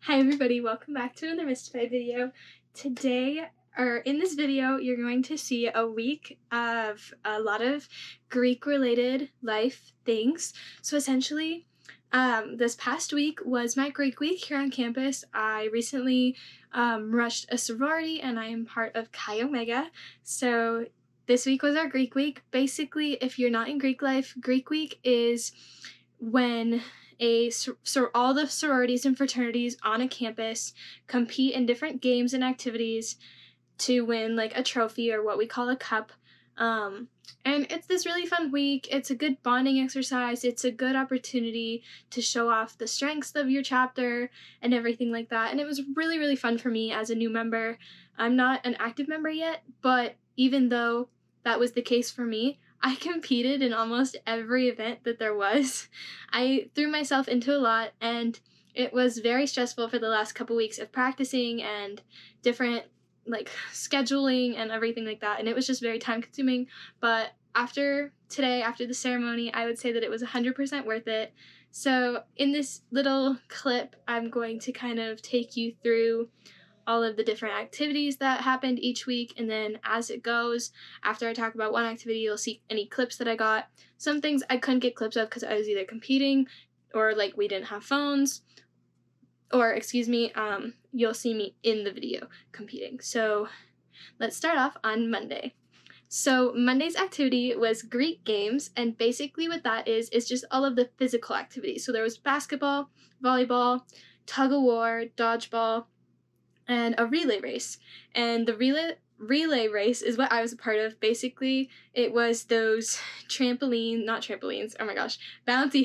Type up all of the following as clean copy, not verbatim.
Hi everybody, welcome back to another Mystified video. In this video, you're going to see a week of a lot of Greek-related life things. So essentially, this past week was my Greek week here on campus. I recently rushed a sorority and I am part of Chi Omega. So this week was our Greek week. Basically, if you're not in Greek life, Greek week is when all the sororities and fraternities on a campus compete in different games and activities to win like a trophy or what we call a cup. And it's this really fun week. It's a good bonding exercise. It's a good opportunity to show off the strengths of your chapter and everything like that. And it was really, really fun for me as a new member. I'm not an active member yet, but even though that was the case for me, I competed in almost every event that there was. I threw myself into a lot, and it was very stressful for the last couple weeks of practicing and different like scheduling and everything like that, and it was just very time consuming. But after today, after the ceremony, I would say that it was 100% worth it. So in this little clip, I'm going to kind of take you through all of the different activities that happened each week, and then as it goes, after I talk about one activity, you'll see any clips that I got. Some things I couldn't get clips of because I was either competing or like we didn't have phones, or you'll see me in the video competing. So let's start off on Monday. So Monday's activity was Greek games, and basically what that is just all of the physical activities. So there was basketball, volleyball, tug of war, dodgeball, and a relay race. And the relay race is what I was a part of. Basically, it was those bouncy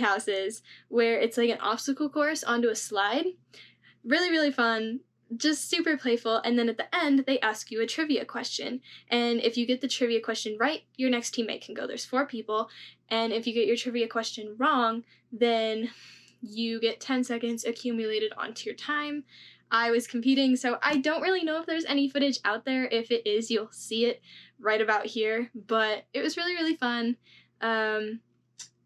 houses where it's like an obstacle course onto a slide. Really, really fun, just super playful. And then at the end, they ask you a trivia question. And if you get the trivia question right, your next teammate can go. There's 4 people. And if you get your trivia question wrong, then you get 10 seconds accumulated onto your time. I was competing, so I don't really know if there's any footage out there. If it is, you'll see it right about here. But it was really, really fun.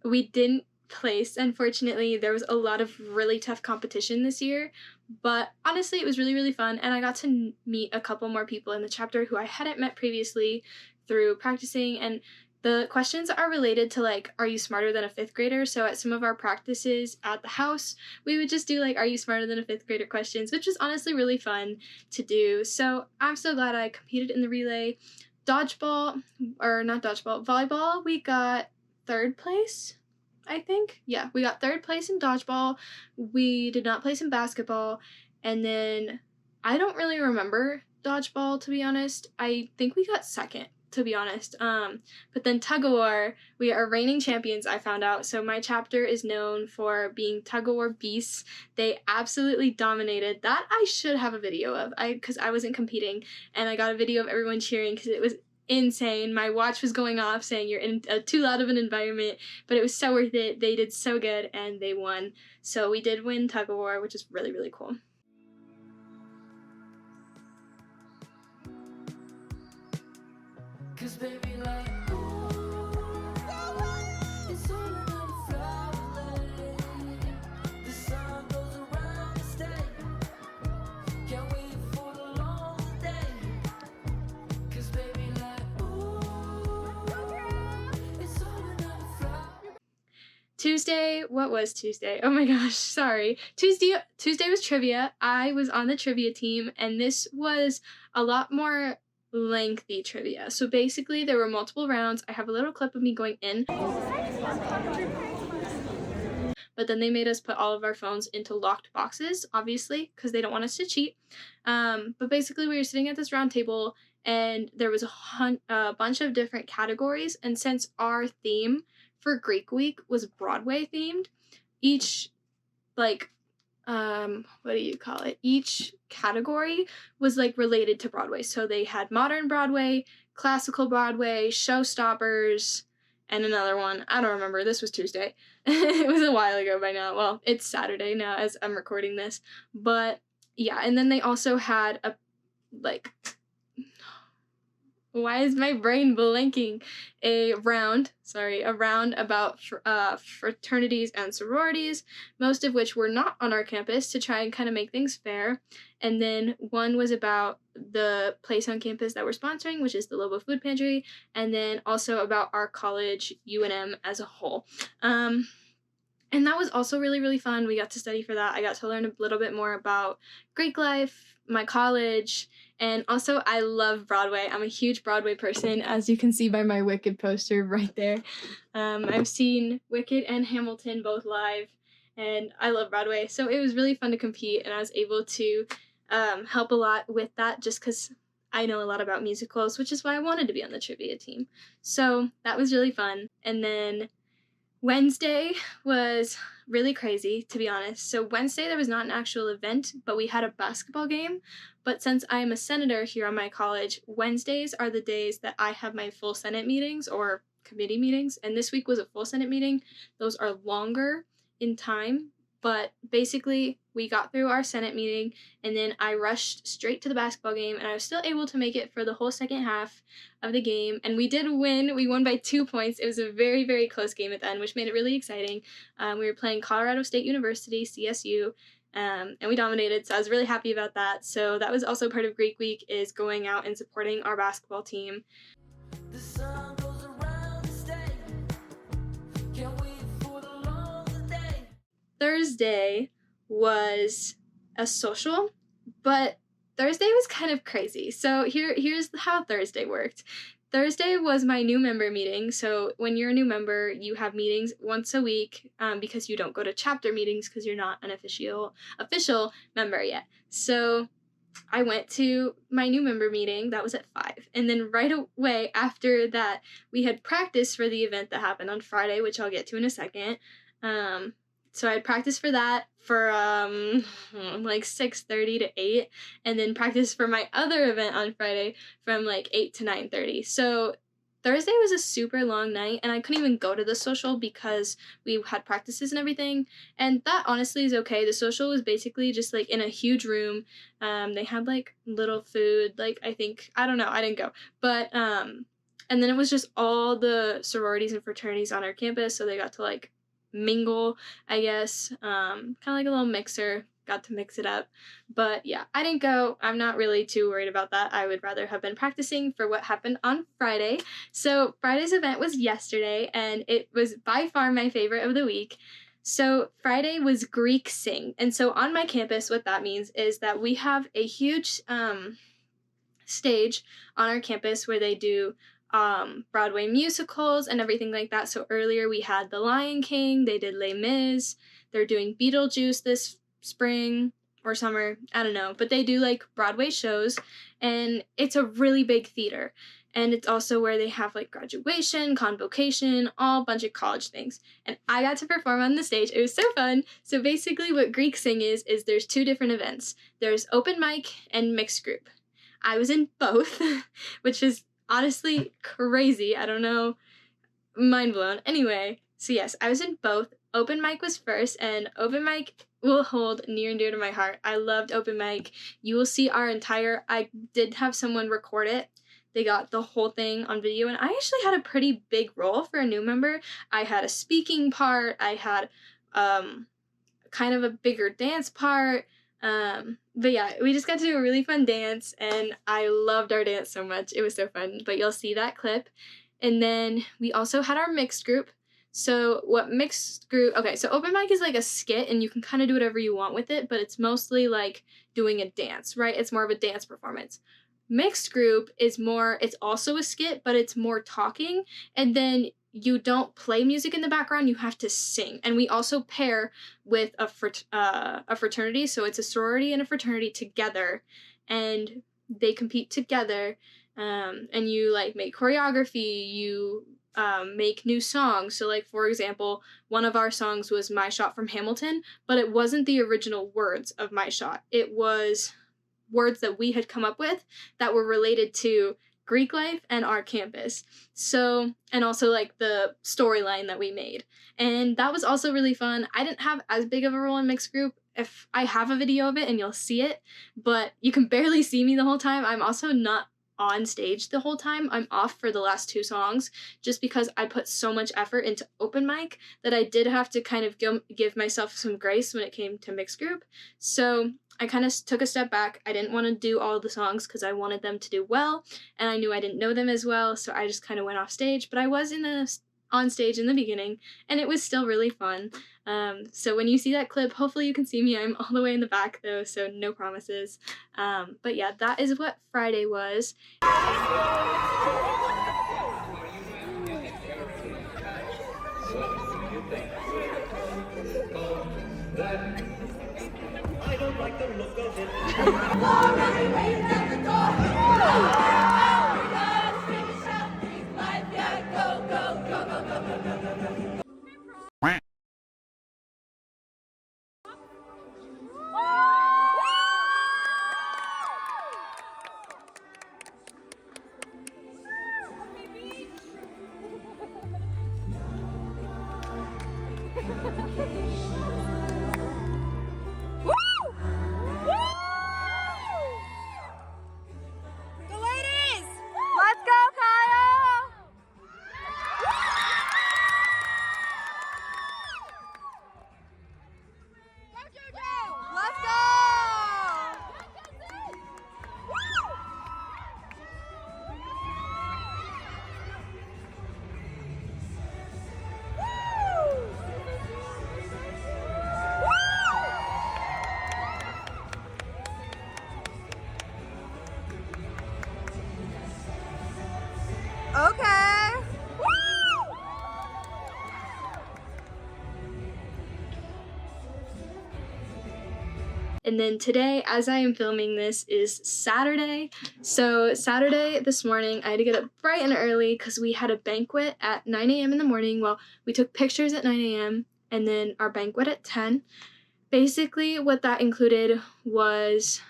We didn't place, unfortunately. There was a lot of really tough competition this year. But honestly, it was really, really fun. And I got to meet a couple more people in the chapter who I hadn't met previously through practicing. And the questions are related to, like, are you smarter than a 5th grader? So at some of our practices at the house, we would just do, like, are you smarter than a 5th grader questions, which was honestly really fun to do. So I'm so glad I competed in the relay. Volleyball, we got 3rd place, I think. Yeah, we got 3rd place in dodgeball. We did not place in basketball. And then I don't really remember dodgeball, to be honest. I think we got 2nd. To be honest. But then tug of war, we are reigning champions, I found out. So my chapter is known for being tug of war beasts. They absolutely dominated. That I should have a video of, because I wasn't competing, and I got a video of everyone cheering because it was insane. My watch was going off saying you're in too loud of an environment, but it was so worth it. They did so good and they won. So we did win tug of war, which is really, really cool. Cause baby, like, ooh, it's all another flower lane. The sun goes around the state. Can't wait for the long day. Cause baby, like, ooh, it's all another flower. Tuesday, what was Tuesday? Oh my gosh, sorry. Tuesday was trivia. I was on the trivia team, and this was a lot more lengthy trivia. So basically there were multiple rounds. I have a little clip of me going in, but then they made us put all of our phones into locked boxes, obviously, because they don't want us to cheat. But basically we were sitting at this round table, and there was a bunch of different categories, and since our theme for Greek week was Broadway themed, each each category was like related to Broadway. So they had modern Broadway, classical Broadway, showstoppers, and another one. I don't remember. This was Tuesday. It was a while ago by now. Well, it's Saturday now as I'm recording this. But yeah, and then they also had Why is my brain blanking? A round about fraternities and sororities, most of which were not on our campus, to try and kind of make things fair. And then one was about the place on campus that we're sponsoring, which is the Lobo Food Pantry, and then also about our college, UNM, as a whole. And that was also really, really fun. We got to study for that. I got to learn a little bit more about Greek life, my college, and also I love Broadway. I'm a huge Broadway person, as you can see by my Wicked poster right there. I've seen Wicked and Hamilton both live, and I love Broadway. So it was really fun to compete, and I was able to help a lot with that just because I know a lot about musicals, which is why I wanted to be on the trivia team. So that was really fun. And then Wednesday was really crazy, to be honest. So Wednesday there was not an actual event, but we had a basketball game. But since I am a senator here on my college, Wednesdays are the days that I have my full Senate meetings or committee meetings. And this week was a full Senate meeting. Those are longer in time, but basically we got through our Senate meeting and then I rushed straight to the basketball game, and I was still able to make it for the whole second half of the game, and we did win. We won by 2 points. It was a very, very close game at the end, which made it really exciting. We were playing Colorado State University, CSU, and we dominated, so I was really happy about that. So that was also part of Greek Week, is going out and supporting our basketball team. The sun goes around the state. Can't wait for the long day. Thursday was a social, but Thursday was kind of crazy. So here's how Thursday worked. Thursday was my new member meeting. So when you're a new member, you have meetings once a week because you don't go to chapter meetings because you're not an official member yet. So I went to my new member meeting. That was at 5. And then right away after that, we had practice for the event that happened on Friday, which I'll get to in a second. So I had practice for that for like 6:30 to 8, and then practice for my other event on Friday from like 8 to 9:30. So Thursday was a super long night, and I couldn't even go to the social because we had practices and everything, and that honestly is okay. The social was basically just like in a huge room. They had like little food, like I don't know, I didn't go, but and then it was just all the sororities and fraternities on our campus, so they got to like mingle, I guess, kind of like a little mixer, got to mix it up. But yeah, I didn't go. I'm not really too worried about that. I would rather have been practicing for what happened on Friday. So Friday's event was yesterday, and it was by far my favorite of the week. So Friday was Greek Sing, and so on my campus, what that means is that we have a huge stage on our campus where they do Broadway musicals and everything like that. So earlier we had The Lion King, they did Les Mis, they're doing Beetlejuice this spring or summer, I don't know, but they do like Broadway shows, and it's a really big theater. And it's also where they have like graduation, convocation, all a bunch of college things. And I got to perform on the stage. It was so fun. So basically what Greek Sing is there's 2 different events. There's open mic and mixed group. I was in both, which is honestly crazy. I don't know. Mind blown. Anyway, so yes, I was in both. Open mic was first, and open mic will hold near and dear to my heart. I loved open mic. You will see I did have someone record it. They got the whole thing on video, and I actually had a pretty big role for a new member. I had a speaking part. I had kind of a bigger dance part. But yeah, we just got to do a really fun dance, and I loved our dance so much. It was so fun, but you'll see that clip. And then we also had our mixed group. So so open mic is like a skit, and you can kind of do whatever you want with it, but it's mostly like doing a dance, right? It's more of a dance performance. Mixed group is it's also a skit, but it's more talking, and then you don't play music in the background, you have to sing. And we also pair with a fraternity, so it's a sorority and a fraternity together, and they compete together, and you like make choreography, you make new songs. So like, for example, one of our songs was My Shot from Hamilton, but it wasn't the original words of My Shot. It was words that we had come up with that were related to Greek life and our campus. So, and also like the storyline that we made. And that was also really fun. I didn't have as big of a role in mixed group. If I have a video of it and you'll see it, but you can barely see me the whole time. I'm also not on stage the whole time. I'm off for the last 2 songs just because I put so much effort into open mic that I did have to kind of give myself some grace when it came to mixed group. So I kind of took a step back. I didn't want to do all the songs because I wanted them to do well, and I knew I didn't know them as well, so I just kind of went off stage. But I was on stage in the beginning, and it was still really fun. So when you see that clip, hopefully you can see me. I'm all the way in the back though, so no promises. But yeah, that is what Friday was. I don't like the look of it. Already waiting at the door. Okay. And then today, as I am filming this, is Saturday. So Saturday this morning, I had to get up bright and early because we had a banquet at 9 a.m. in the morning. Well, we took pictures at 9 a.m. and then our banquet at 10. Basically, what that included was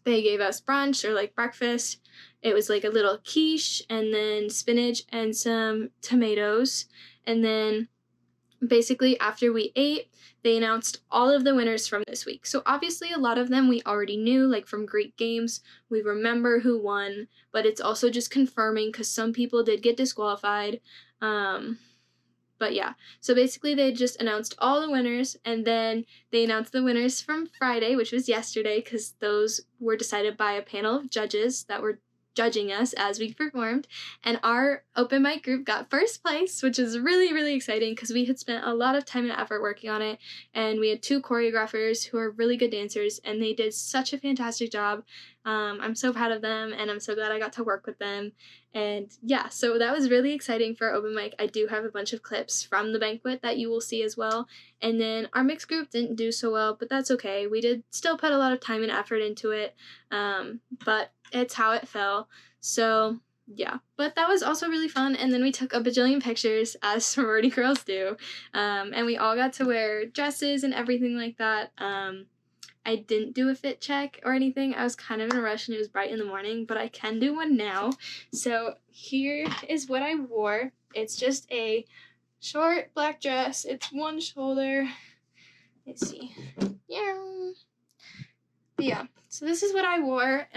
they gave us brunch or like breakfast. It was like a little quiche and then spinach and some tomatoes. And then basically after we ate, they announced all of the winners from this week. So obviously a lot of them we already knew, like from Greek games. We remember who won, but it's also just confirming because some people did get disqualified. But yeah, so basically they just announced all the winners, and then they announced the winners from Friday, which was yesterday, because those were decided by a panel of judges that were judging us as we performed, and our open mic group got first place, which is really, really exciting because we had spent a lot of time and effort working on it, and we had 2 choreographers who are really good dancers, and they did such a fantastic job. I'm so proud of them, and I'm so glad I got to work with them. And yeah, so that was really exciting for our open mic. I do have a bunch of clips from the banquet that you will see as well. And then our mixed group didn't do so well, but that's okay. We did still put a lot of time and effort into it, but it's how it fell. So yeah, but that was also really fun. And then we took a bajillion pictures, as sorority girls do, and we all got to wear dresses and everything like that. I didn't do a fit check or anything. I was kind of in a rush and it was bright in the morning, but I can do one now. So here is what I wore. It's just a short black dress. It's one shoulder. Let's see. Yeah. So this is what I wore.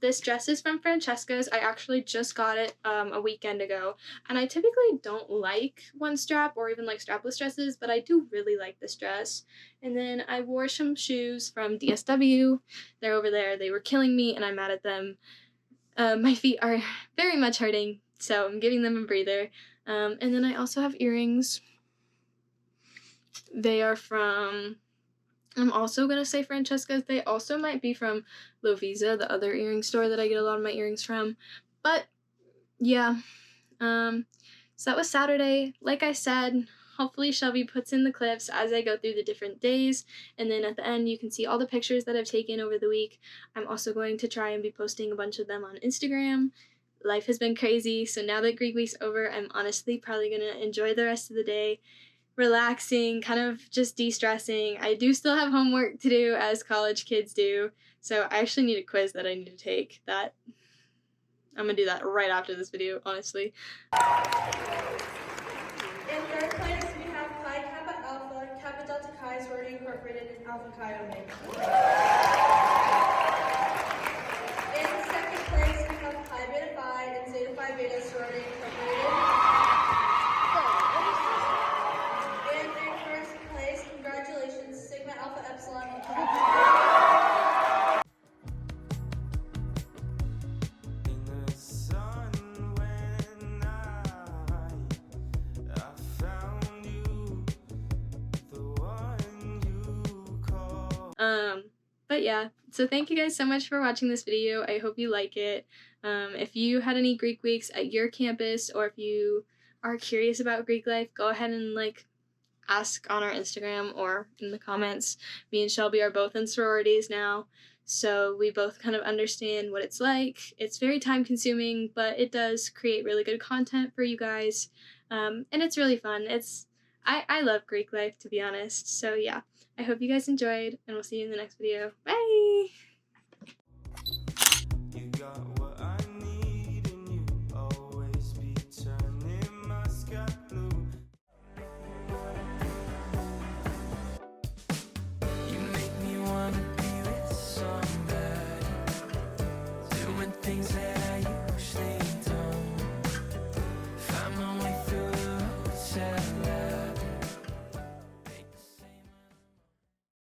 This dress is from Francesca's. I actually just got it a weekend ago, and I typically don't like one strap or even like strapless dresses, but I do really like this dress. And then I wore some shoes from DSW. They're over there. They were killing me, and I'm mad at them. My feet are very much hurting, so I'm giving them a breather. And then I also have earrings. They are from... I'm also going to say Francesca's. They also might be from Lovisa, the other earring store that I get a lot of my earrings from. But, yeah. So that was Saturday. Like I said, hopefully Shelby puts in the clips as I go through the different days. And then at the end, you can see all the pictures that I've taken over the week. I'm also going to try and be posting a bunch of them on Instagram. Life has been crazy, so now that Greek Week's over, I'm honestly probably going to enjoy the rest of the day. Relaxing, kind of just de-stressing. I do still have homework to do, as college kids do, so I actually need a quiz that I need to take. That I'm gonna do that right after this video, honestly. In third place, we have Pi Kappa Alpha, Kappa Delta Chi, Sorority Incorporated, and Alpha Chi Omega. In second place, But yeah, so thank you guys so much for watching this video. I hope you like it. If you had any Greek weeks at your campus, or if you are curious about Greek life, go ahead and ask on our Instagram or in the comments. Me and Shelby are both in sororities now, so we both kind of understand what it's like. It's very time consuming, but it does create really good content for you guys, and it's really fun. I love Greek life, to be honest. So yeah, I hope you guys enjoyed, and we'll see you in the next video. Bye!